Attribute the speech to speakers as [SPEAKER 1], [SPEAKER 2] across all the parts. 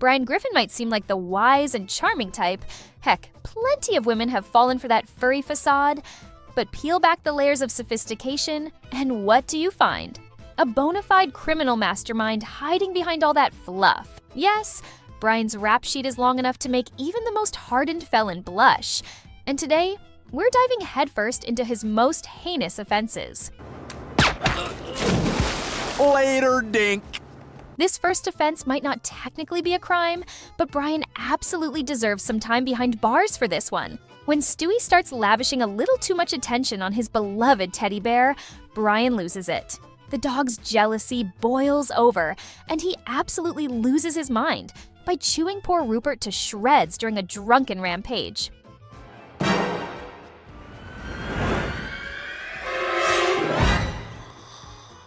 [SPEAKER 1] Brian Griffin might seem like the wise and charming type. Heck, plenty of women have fallen for that furry facade. But peel back the layers of sophistication, and what do you find? A bona fide criminal mastermind hiding behind all that fluff. Yes, Brian's rap sheet is long enough to make even the most hardened felon blush. And today, we're diving headfirst into his most heinous offenses.
[SPEAKER 2] Later, dink.
[SPEAKER 1] This first offense might not technically be a crime, but Brian absolutely deserves some time behind bars for this one. When Stewie starts lavishing a little too much attention on his beloved teddy bear, Brian loses it. The dog's jealousy boils over, and he absolutely loses his mind by chewing poor Rupert to shreds during a drunken rampage.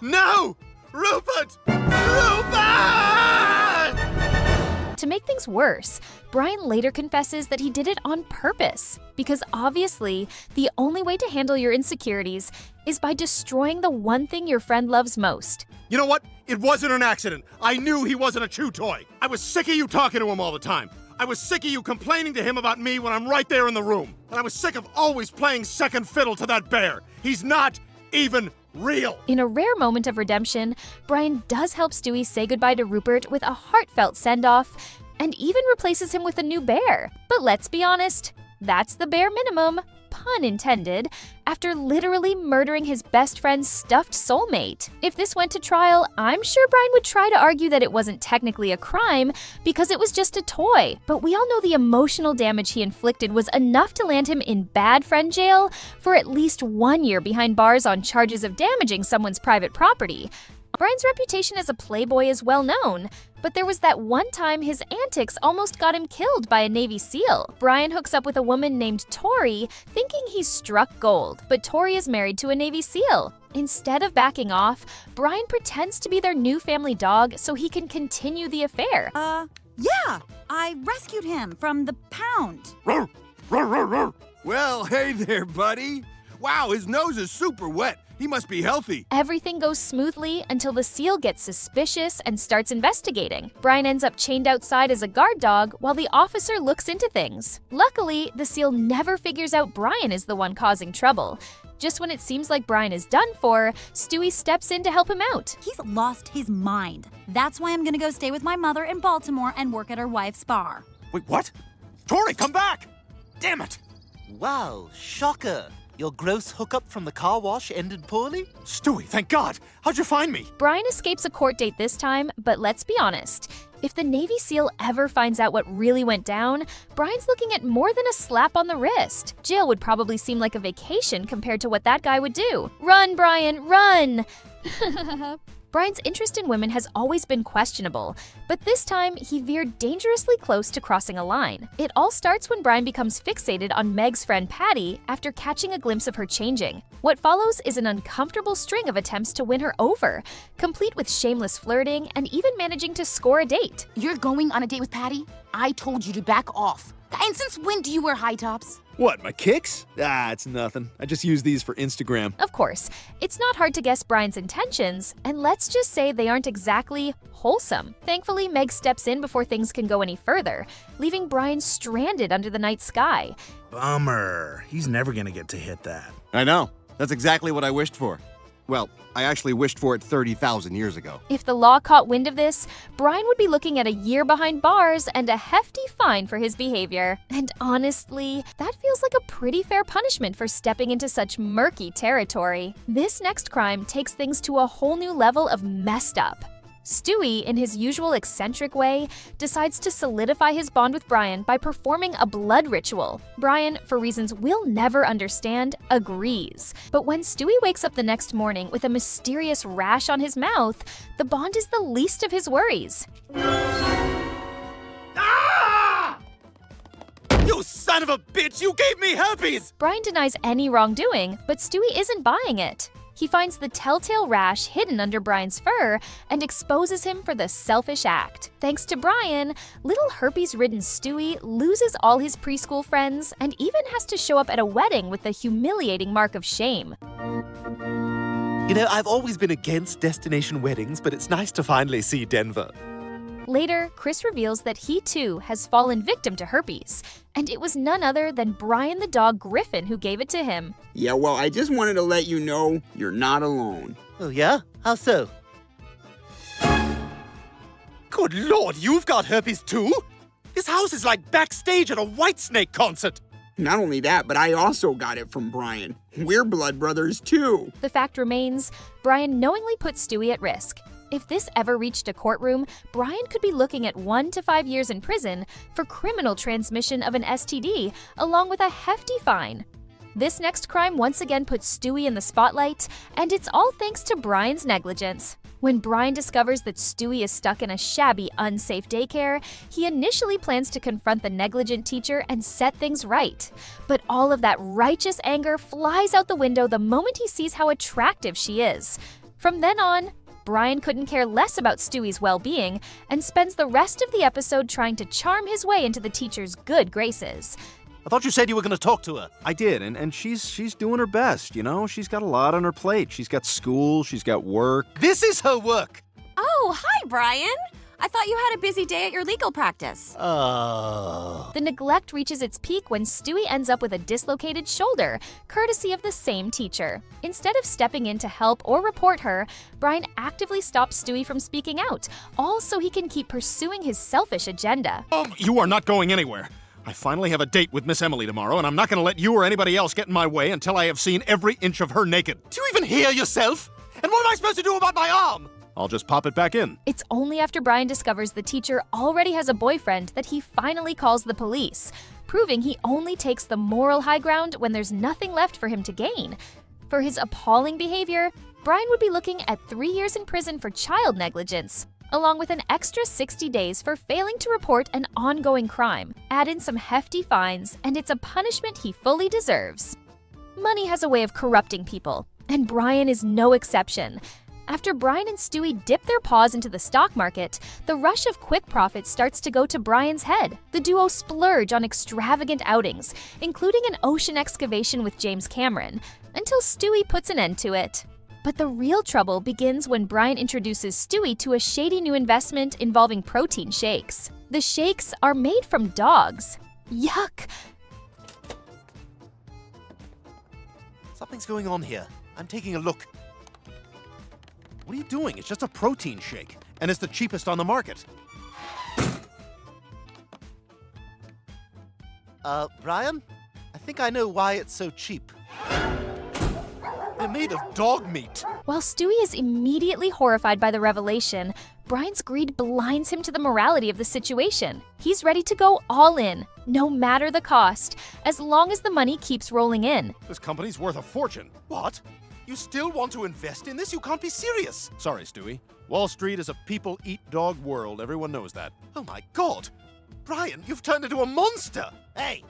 [SPEAKER 2] No! Rupert! Rupert!
[SPEAKER 1] To make things worse, Brian later confesses that he did it on purpose, because obviously, the only way to handle your insecurities is by destroying the one thing your friend loves most.
[SPEAKER 2] You know what? It wasn't an accident. I knew he wasn't a chew toy. I was sick of you talking to him all the time. I was sick of you complaining to him about me when I'm right there in the room. And I was sick of always playing second fiddle to that bear. He's not even real.
[SPEAKER 1] In a rare moment of redemption, Brian does help Stewie say goodbye to Rupert with a heartfelt send-off, and even replaces him with a new bear. But let's be honest, that's the bare minimum, pun intended, after literally murdering his best friend's stuffed soulmate. If this went to trial, I'm sure Brian would try to argue that it wasn't technically a crime because it was just a toy. But we all know the emotional damage he inflicted was enough to land him in bad friend jail for at least 1 year behind bars on charges of damaging someone's private property. Brian's reputation as a playboy is well known, but there was that one time his antics almost got him killed by a Navy SEAL. Brian hooks up with a woman named Tori, thinking he's struck gold, but Tori is married to a Navy SEAL. Instead of backing off, Brian pretends to be their new family dog so he can continue the affair.
[SPEAKER 3] Yeah, I rescued him from the pound.
[SPEAKER 2] Roar, roar, roar, roar.
[SPEAKER 4] Well, hey there, buddy. Wow, his nose is super wet. He must be healthy.
[SPEAKER 1] Everything goes smoothly until the SEAL gets suspicious and starts investigating. Brian ends up chained outside as a guard dog while the officer looks into things. Luckily, the SEAL never figures out Brian is the one causing trouble. Just when it seems like Brian is done for, Stewie steps in to help him out.
[SPEAKER 3] He's lost his mind. That's why I'm gonna go stay with my mother in Baltimore and work at her wife's bar.
[SPEAKER 2] Wait, what? Tori, come back! Damn it!
[SPEAKER 5] Wow, shocker. Your gross hookup from the car wash ended poorly?
[SPEAKER 2] Stewie, thank God! How'd you find me?
[SPEAKER 1] Brian escapes a court date this time, but let's be honest. If the Navy SEAL ever finds out what really went down, Brian's looking at more than a slap on the wrist. Jail would probably seem like a vacation compared to what that guy would do. Run, Brian, run! Brian's interest in women has always been questionable, but this time he veered dangerously close to crossing a line. It all starts when Brian becomes fixated on Meg's friend Patty after catching a glimpse of her changing. What follows is an uncomfortable string of attempts to win her over, complete with shameless flirting and even managing to score a date.
[SPEAKER 6] You're going on a date with Patty? I told you to back off. And since when do you wear high tops?
[SPEAKER 4] What, my kicks? It's nothing. I just use these for Instagram.
[SPEAKER 1] Of course, it's not hard to guess Brian's intentions, and let's just say they aren't exactly wholesome. Thankfully, Meg steps in before things can go any further, leaving Brian stranded under the night sky.
[SPEAKER 7] Bummer. He's never gonna get to hit that.
[SPEAKER 4] I know. That's exactly what I wished for. Well, I actually wished for it 30,000 years ago.
[SPEAKER 1] If the law caught wind of this, Brian would be looking at a year behind bars and a hefty fine for his behavior. And honestly, that feels like a pretty fair punishment for stepping into such murky territory. This next crime takes things to a whole new level of messed up. Stewie, in his usual eccentric way, decides to solidify his bond with Brian by performing a blood ritual. Brian, for reasons we'll never understand, agrees. But when Stewie wakes up the next morning with a mysterious rash on his mouth, the bond is the least of his worries.
[SPEAKER 2] Ah! You son of a bitch! You gave me herpes!
[SPEAKER 1] Brian denies any wrongdoing, but Stewie isn't buying it. He finds the telltale rash hidden under Brian's fur and exposes him for the selfish act. Thanks to Brian, little herpes-ridden Stewie loses all his preschool friends and even has to show up at a wedding with the humiliating mark of shame.
[SPEAKER 5] You know, I've always been against destination weddings, but it's nice to finally see Denver.
[SPEAKER 1] Later, Chris reveals that he too has fallen victim to herpes, and it was none other than Brian the dog Griffin who gave it to him.
[SPEAKER 8] Yeah, well, I just wanted to let you know you're not alone.
[SPEAKER 5] Oh, yeah? How so?
[SPEAKER 2] Good Lord, you've got herpes too? This house is like backstage at a Whitesnake concert.
[SPEAKER 8] Not only that, but I also got it from Brian. We're blood brothers too.
[SPEAKER 1] The fact remains, Brian knowingly put Stewie at risk. If this ever reached a courtroom, Brian could be looking at 1 to 5 years in prison for criminal transmission of an STD, along with a hefty fine. This next crime once again puts Stewie in the spotlight, and it's all thanks to Brian's negligence. When Brian discovers that Stewie is stuck in a shabby, unsafe daycare, he initially plans to confront the negligent teacher and set things right. But all of that righteous anger flies out the window the moment he sees how attractive she is. From then on, Brian couldn't care less about Stewie's well-being and spends the rest of the episode trying to charm his way into the teacher's good graces.
[SPEAKER 2] I thought you said you were going to talk to her.
[SPEAKER 9] I did, and she's doing her best, you know? She's got a lot on her plate. She's got school, she's got work.
[SPEAKER 2] This is her work.
[SPEAKER 10] Oh, hi, Brian. I thought you had a busy day at your legal practice.
[SPEAKER 5] Oh.
[SPEAKER 1] The neglect reaches its peak when Stewie ends up with a dislocated shoulder, courtesy of the same teacher. Instead of stepping in to help or report her, Brian actively stops Stewie from speaking out, all so he can keep pursuing his selfish agenda.
[SPEAKER 2] You are not going anywhere. I finally have a date with Miss Emily tomorrow, and I'm not going to let you or anybody else get in my way until I have seen every inch of her naked. Do you even hear yourself? And what am I supposed to do about my arm? I'll just pop it back in.
[SPEAKER 1] It's only after Brian discovers the teacher already has a boyfriend that he finally calls the police, proving he only takes the moral high ground when there's nothing left for him to gain. For his appalling behavior, Brian would be looking at 3 years in prison for child negligence, along with an extra 60 days for failing to report an ongoing crime. Add in some hefty fines, and it's a punishment he fully deserves. Money has a way of corrupting people, and Brian is no exception. After Brian and Stewie dip their paws into the stock market, the rush of quick profits starts to go to Brian's head. The duo splurge on extravagant outings, including an ocean excavation with James Cameron, until Stewie puts an end to it. But the real trouble begins when Brian introduces Stewie to a shady new investment involving protein shakes. The shakes are made from dogs. Yuck!
[SPEAKER 2] Something's going on here. I'm taking a look. What are you doing? It's just a protein shake, and it's the cheapest on the market.
[SPEAKER 5] Brian? I think I know why it's so cheap.
[SPEAKER 2] They're made of dog meat.
[SPEAKER 1] While Stewie is immediately horrified by the revelation, Brian's greed blinds him to the morality of the situation. He's ready to go all in, no matter the cost, as long as the money keeps rolling in.
[SPEAKER 2] This company's worth a fortune. What? You still want to invest in this? You can't be serious. Sorry, Stewie. Wall Street is a people-eat-dog world. Everyone knows that. Oh my God! Brian, you've turned into a monster!
[SPEAKER 5] Hey,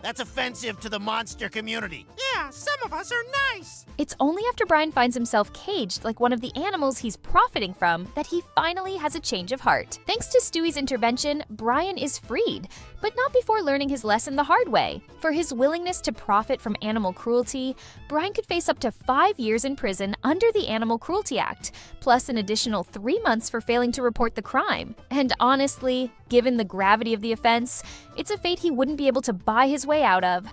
[SPEAKER 5] that's offensive to the monster community.
[SPEAKER 6] Yeah, some of us are nice.
[SPEAKER 1] It's only after Brian finds himself caged like one of the animals he's profiting from that he finally has a change of heart. Thanks to Stewie's intervention, Brian is freed, but not before learning his lesson the hard way. For his willingness to profit from animal cruelty, Brian could face up to 5 years in prison under the Animal Cruelty Act, plus an additional 3 months for failing to report the crime. And honestly, given the gravity of the offense, it's a fate he wouldn't be able to buy his way out of.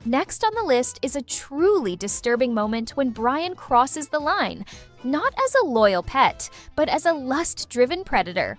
[SPEAKER 1] Next on the list is a truly disturbing moment when Brian crosses the line, not as a loyal pet, but as a lust-driven predator.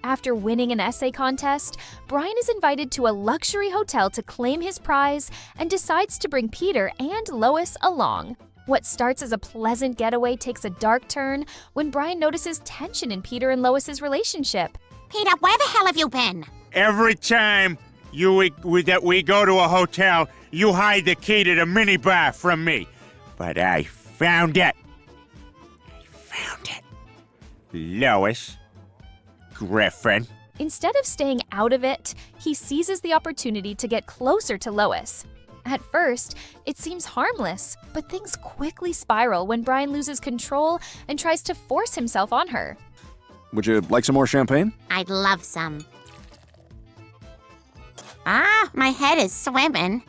[SPEAKER 1] After winning an essay contest, Brian is invited to a luxury hotel to claim his prize and decides to bring Peter and Lois along. What starts as a pleasant getaway takes a dark turn when Brian notices tension in Peter and Lois's relationship.
[SPEAKER 6] Peter, where the hell have you been?
[SPEAKER 11] Every time that we go to a hotel, you hide the key to the minibar from me. But I found it. Lois. Griffin.
[SPEAKER 1] Instead of staying out of it, he seizes the opportunity to get closer to Lois. At first, it seems harmless, but things quickly spiral when Brian loses control and tries to force himself on her.
[SPEAKER 9] Would you like some more champagne?
[SPEAKER 6] I'd love some. Ah, my head is swimming.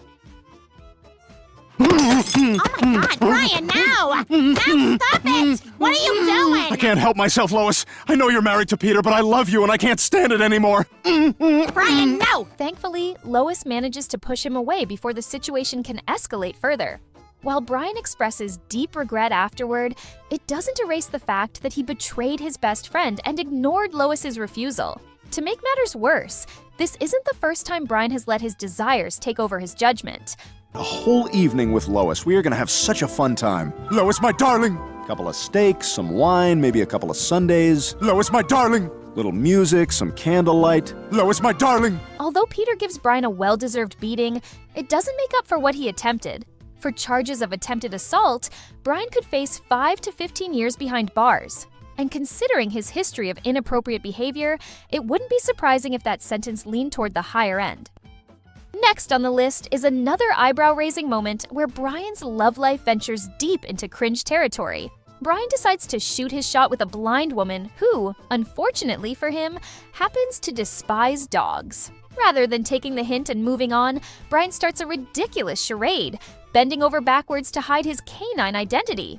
[SPEAKER 6] Oh my God, Brian, no! No, stop it! What are you doing?
[SPEAKER 4] I can't help myself, Lois. I know you're married to Peter, but I love you and I can't stand it anymore.
[SPEAKER 6] Brian, no!
[SPEAKER 1] Thankfully, Lois manages to push him away before the situation can escalate further. While Brian expresses deep regret afterward, it doesn't erase the fact that he betrayed his best friend and ignored Lois's refusal. To make matters worse, this isn't the first time Brian has let his desires take over his judgment.
[SPEAKER 9] A whole evening with Lois. We are gonna have such a fun time.
[SPEAKER 2] Lois, my darling!
[SPEAKER 9] A couple of steaks, some wine, maybe a couple of sundaes.
[SPEAKER 2] Lois, my darling!
[SPEAKER 9] Little music, some candlelight.
[SPEAKER 2] Lois, my darling!
[SPEAKER 1] Although Peter gives Brian a well-deserved beating, it doesn't make up for what he attempted. For charges of attempted assault, Brian could face 5 to 15 years behind bars. And considering his history of inappropriate behavior, it wouldn't be surprising if that sentence leaned toward the higher end. Next on the list is another eyebrow-raising moment where Brian's love life ventures deep into cringe territory. Brian decides to shoot his shot with a blind woman who, unfortunately for him, happens to despise dogs. Rather than taking the hint and moving on, Brian starts a ridiculous charade, bending over backwards to hide his canine identity.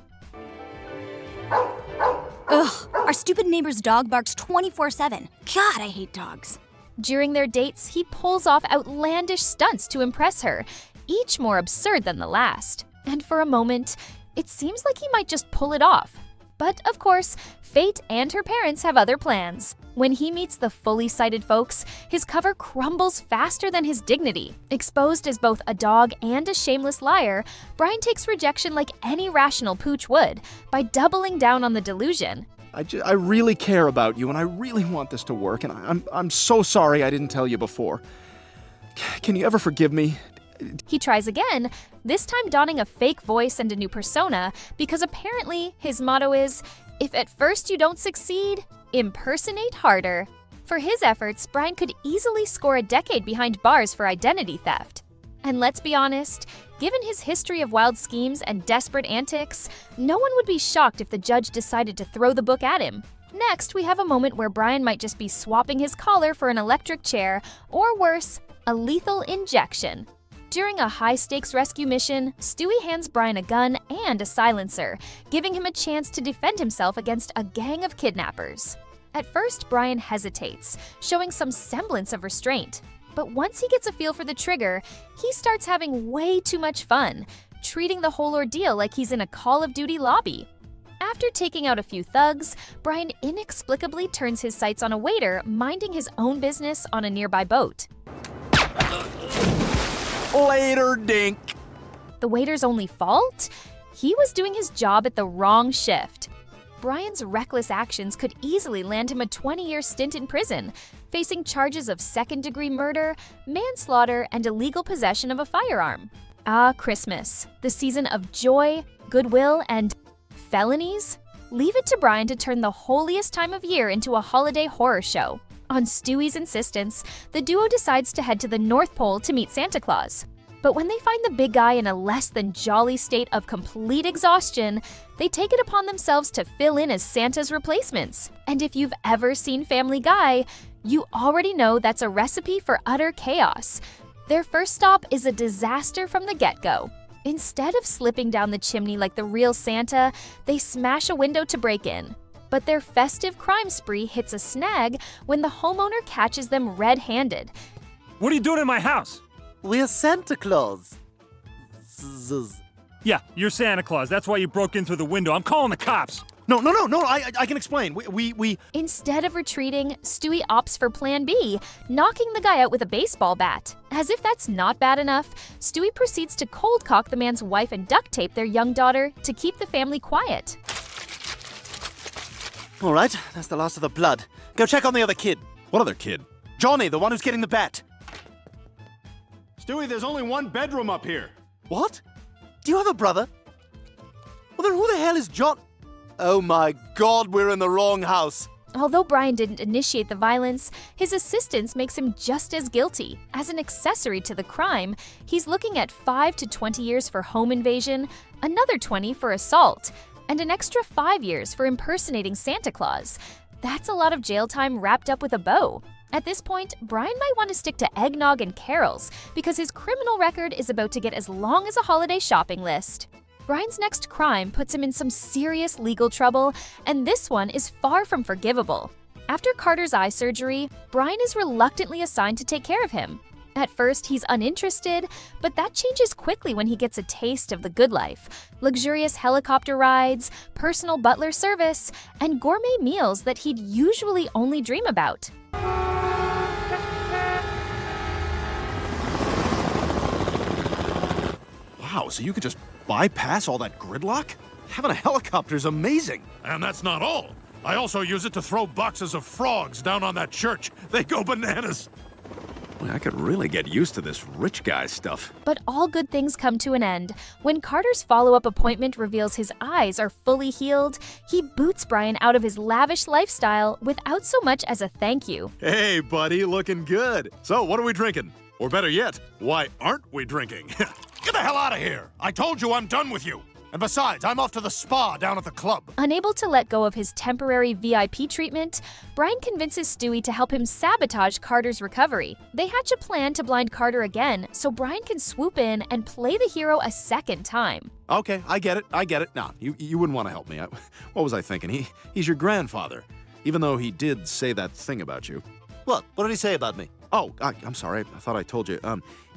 [SPEAKER 3] Ugh, our stupid neighbor's dog barks 24/7. God, I hate dogs.
[SPEAKER 1] During their dates, he pulls off outlandish stunts to impress her, each more absurd than the last. And for a moment, it seems like he might just pull it off. But of course, fate and her parents have other plans. When he meets the fully sighted folks, his cover crumbles faster than his dignity. Exposed as both a dog and a shameless liar, Brian takes rejection like any rational pooch would, by doubling down on the delusion.
[SPEAKER 9] I really care about you, and I really want this to work, and I'm so sorry I didn't tell you before. Can you ever forgive me?
[SPEAKER 1] He tries again, this time donning a fake voice and a new persona, because apparently his motto is, if at first you don't succeed, impersonate harder. For his efforts, Brian could easily score a decade behind bars for identity theft. And let's be honest, given his history of wild schemes and desperate antics, no one would be shocked if the judge decided to throw the book at him. Next, we have a moment where Brian might just be swapping his collar for an electric chair, or worse, a lethal injection. During a high-stakes rescue mission, Stewie hands Brian a gun and a silencer, giving him a chance to defend himself against a gang of kidnappers. At first, Brian hesitates, showing some semblance of restraint. But once he gets a feel for the trigger, he starts having way too much fun, treating the whole ordeal like he's in a Call of Duty lobby. After taking out a few thugs, Brian inexplicably turns his sights on a waiter minding his own business on a nearby boat.
[SPEAKER 9] Later, Dink.
[SPEAKER 1] The waiter's only fault? He was doing his job at the wrong shift. Brian's reckless actions could easily land him a 20-year stint in prison, facing charges of second-degree murder, manslaughter, and illegal possession of a firearm. Ah, Christmas, the season of joy, goodwill, and felonies? Leave it to Brian to turn the holiest time of year into a holiday horror show. On Stewie's insistence, the duo decides to head to the North Pole to meet Santa Claus. But when they find the big guy in a less than jolly state of complete exhaustion, they take it upon themselves to fill in as Santa's replacements. And if you've ever seen Family Guy, you already know that's a recipe for utter chaos. Their first stop is a disaster from the get-go. Instead of slipping down the chimney like the real Santa, they smash a window to break in. But their festive crime spree hits a snag when the homeowner catches them red-handed.
[SPEAKER 12] What are you doing in my house?
[SPEAKER 5] We're Santa Claus.
[SPEAKER 12] Yeah, you're Santa Claus. That's why you broke in through the window. I'm calling the cops.
[SPEAKER 4] No, I can explain. We...
[SPEAKER 1] Instead of retreating, Stewie opts for Plan B, knocking the guy out with a baseball bat. As if that's not bad enough, Stewie proceeds to cold cock the man's wife and duct tape their young daughter to keep the family quiet.
[SPEAKER 5] All right, that's the last of the blood. Go check on the other kid.
[SPEAKER 4] What other kid?
[SPEAKER 5] Johnny, the one who's getting the bat.
[SPEAKER 2] Stewie, there's only one bedroom up here.
[SPEAKER 5] What? Do you have a brother? Well, then who the hell is John? Oh my God, we're in the wrong house.
[SPEAKER 1] Although Brian didn't initiate the violence, his assistance makes him just as guilty. As an accessory to the crime, he's looking at 5 to 20 years for home invasion, another 20 for assault, and an extra 5 years for impersonating Santa Claus. That's a lot of jail time wrapped up with a bow. At this point, Brian might want to stick to eggnog and carols because his criminal record is about to get as long as a holiday shopping list. Brian's next crime puts him in some serious legal trouble, and this one is far from forgivable. After Carter's eye surgery, Brian is reluctantly assigned to take care of him. At first, he's uninterested, but that changes quickly when he gets a taste of the good life. Luxurious helicopter rides, personal butler service, and gourmet meals that he'd usually only dream about.
[SPEAKER 4] Wow, so you could just bypass all that gridlock? Having a helicopter's amazing.
[SPEAKER 2] And that's not all. I also use it to throw boxes of frogs down on that church. They go bananas.
[SPEAKER 4] Boy, I could really get used to this rich guy stuff.
[SPEAKER 1] But all good things come to an end. When Carter's follow-up appointment reveals his eyes are fully healed, he boots Brian out of his lavish lifestyle without so much as a thank you.
[SPEAKER 2] Hey, buddy, looking good. So, what are we drinking? Or better yet, why aren't we drinking? Get the hell out of here! I told you I'm done with you. And besides, I'm off to the spa down at the club.
[SPEAKER 1] Unable to let go of his temporary VIP treatment, Brian convinces Stewie to help him sabotage Carter's recovery. They hatch a plan to blind Carter again so Brian can swoop in and play the hero a second time.
[SPEAKER 4] Okay, I get it. No, you wouldn't want to help me. What was I thinking? He's your grandfather, even though he did say that thing about you.
[SPEAKER 5] What? What did he say about me?
[SPEAKER 4] Oh, I'm sorry. I thought I told you.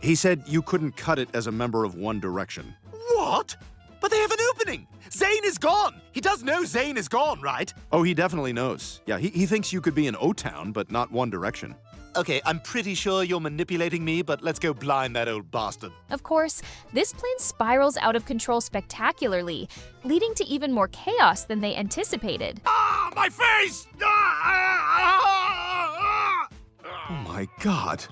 [SPEAKER 4] He said you couldn't cut it as a member of One Direction.
[SPEAKER 5] What? But they have an opening! Zayn is gone! He does know Zayn is gone, right?
[SPEAKER 4] Oh, he definitely knows. Yeah, he thinks you could be in O-Town, but not One Direction.
[SPEAKER 5] Okay, I'm pretty sure you're manipulating me, but let's go blind that old bastard.
[SPEAKER 1] Of course, this plan spirals out of control spectacularly, leading to even more chaos than they anticipated.
[SPEAKER 2] Ah, my face!
[SPEAKER 4] Oh my God.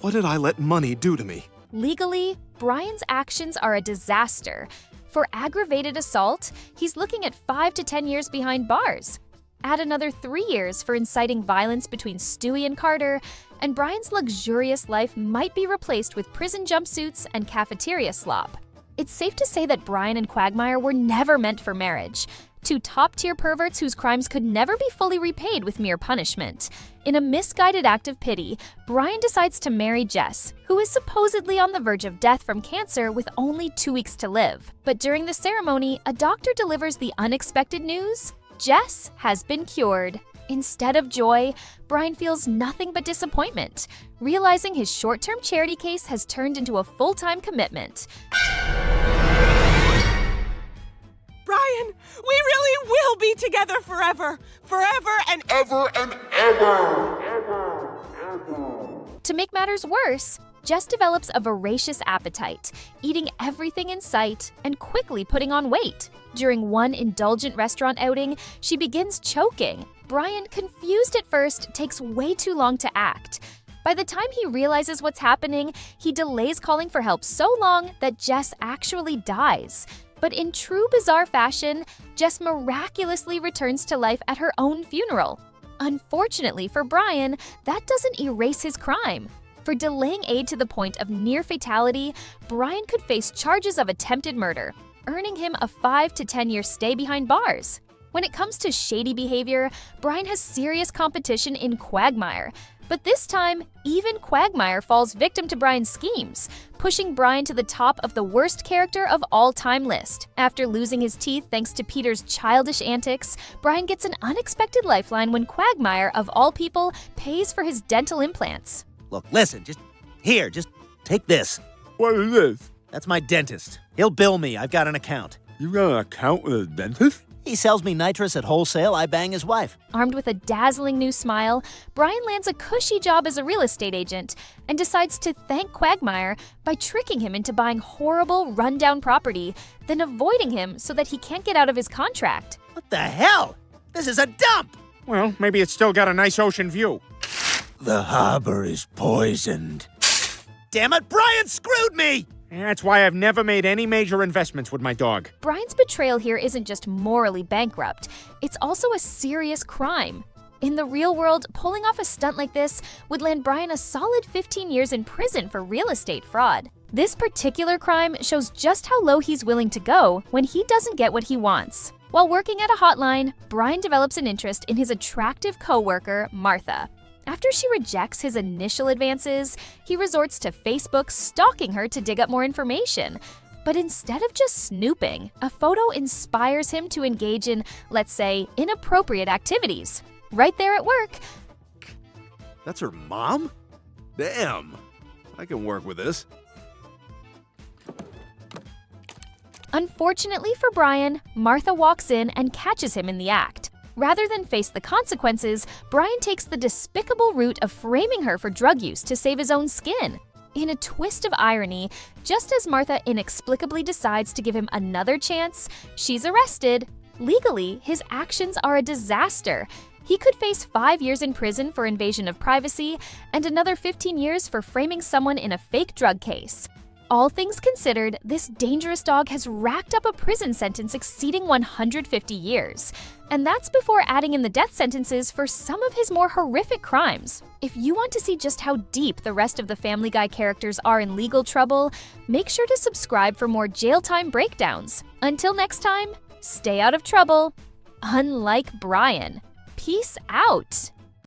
[SPEAKER 4] What did I let money do to me?
[SPEAKER 1] Legally, Brian's actions are a disaster. For aggravated assault, he's looking at 5 to 10 years behind bars. Add another 3 years for inciting violence between Stewie and Carter, and Brian's luxurious life might be replaced with prison jumpsuits and cafeteria slop. It's safe to say that Brian and Quagmire were never meant for marriage. Two top-tier perverts whose crimes could never be fully repaid with mere punishment. In a misguided act of pity, Brian decides to marry Jess, who is supposedly on the verge of death from cancer with only 2 weeks to live. But during the ceremony, a doctor delivers the unexpected news: Jess has been cured. Instead of joy, Brian feels nothing but disappointment, realizing his short-term charity case has turned into a full-time commitment.
[SPEAKER 13] Brian, we really will be together forever. Forever and ever and ever.
[SPEAKER 1] To make matters worse, Jess develops a voracious appetite, eating everything in sight and quickly putting on weight. During one indulgent restaurant outing, she begins choking. Brian, confused at first, takes way too long to act. By the time he realizes what's happening, he delays calling for help so long that Jess actually dies. But in true bizarre fashion, Jess miraculously returns to life at her own funeral. Unfortunately for Brian, that doesn't erase his crime. For delaying aid to the point of near fatality, Brian could face charges of attempted murder, earning him a 5 to 10 year stay behind bars. When it comes to shady behavior, Brian has serious competition in Quagmire. But this time, even Quagmire falls victim to Brian's schemes, pushing Brian to the top of the worst character of all time list. After losing his teeth thanks to Peter's childish antics, Brian gets an unexpected lifeline when Quagmire, of all people, pays for his dental implants.
[SPEAKER 14] Look, listen, just take this.
[SPEAKER 11] What is this?
[SPEAKER 14] That's my dentist. He'll bill me. I've got an account.
[SPEAKER 11] You got an account with a dentist?
[SPEAKER 14] He sells me nitrous at wholesale. I bang his wife.
[SPEAKER 1] Armed with a dazzling new smile, Brian lands a cushy job as a real estate agent and decides to thank Quagmire by tricking him into buying horrible, rundown property, then avoiding him so that he can't get out of his contract.
[SPEAKER 14] What the hell? This is a dump!
[SPEAKER 11] Well, maybe it's still got a nice ocean view.
[SPEAKER 14] The harbor is poisoned. Damn it, Brian screwed me!
[SPEAKER 11] That's why I've never made any major investments with my dog.
[SPEAKER 1] Brian's betrayal here isn't just morally bankrupt, it's also a serious crime. In the real world, pulling off a stunt like this would land Brian a solid 15 years in prison for real estate fraud. This particular crime shows just how low he's willing to go when he doesn't get what he wants. While working at a hotline, Brian develops an interest in his attractive co-worker, Martha. After she rejects his initial advances, he resorts to Facebook stalking her to dig up more information. But instead of just snooping, a photo inspires him to engage in, let's say, inappropriate activities. Right there at work.
[SPEAKER 4] That's her mom? Damn. I can work with this.
[SPEAKER 1] Unfortunately for Brian, Martha walks in and catches him in the act. Rather than face the consequences, Brian takes the despicable route of framing her for drug use to save his own skin. In a twist of irony, just as Martha inexplicably decides to give him another chance, she's arrested. Legally, his actions are a disaster. He could face 5 years in prison for invasion of privacy and another 15 years for framing someone in a fake drug case. All things considered, this dangerous dog has racked up a prison sentence exceeding 150 years. And that's before adding in the death sentences for some of his more horrific crimes. If you want to see just how deep the rest of the Family Guy characters are in legal trouble, make sure to subscribe for more jail time breakdowns. Until next time, stay out of trouble. Unlike Brian. Peace out.